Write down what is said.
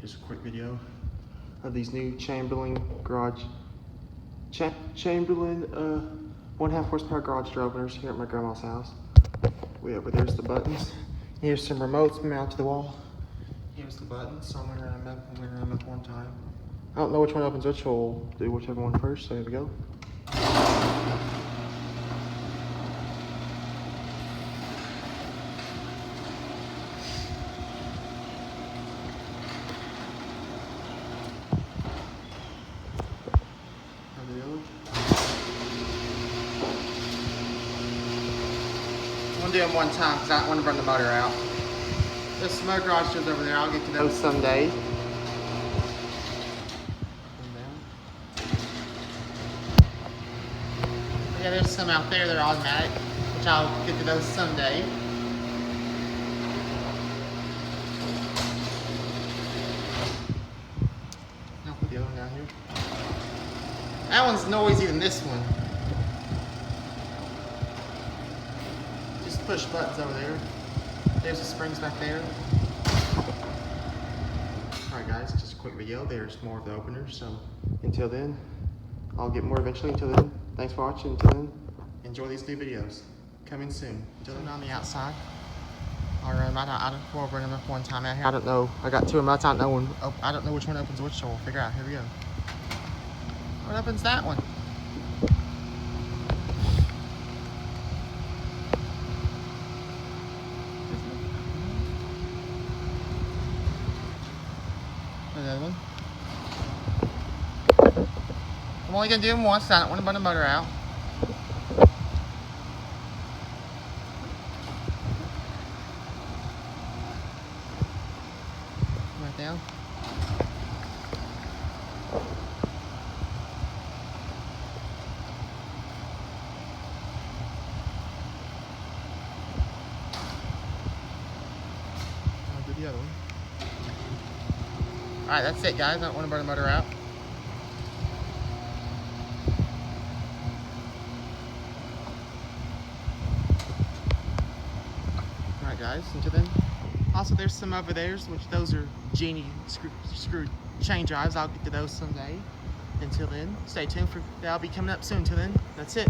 Just a quick video of these new Chamberlain Chamberlain 1.5 horsepower garage door openers here at my grandma's house. Way over there's the buttons. Here's some remotes mounted to the wall. Here's the buttons. So I'm gonna run them up one time. I don't know which one opens which, so we'll do whichever one first. So here we go. I'm gonna do them one time because I don't want to burn the motor out. There's some more garage doors over there. I'll get to those someday. Yeah, there's some out there that are automatic, which I'll get to those someday. I'll put the other one down here. That one's noisier than this one. Just push buttons over there. There's the springs back there. Alright guys, just a quick video. There's more of the openers. So until then, I'll get more eventually. Until then, thanks for watching. Until then, enjoy these new videos. Coming soon. Until then, on the outside. I'll run them out. We'll bring them up one time out here. I don't know. I got two remotes. I don't know which one opens which, so we'll figure out. Here we go. What opens that one? Another one. I'm only gonna do them once. I don't want to burn the motor out. Right down. I'll do the other one. Alright, that's it guys. I don't want to burn the motor out. Alright guys, until then. Also there's some over there, which those are Genie screw chain drives. I'll get to those someday. Until then, stay tuned for that'll be coming up soon. Until then, that's it.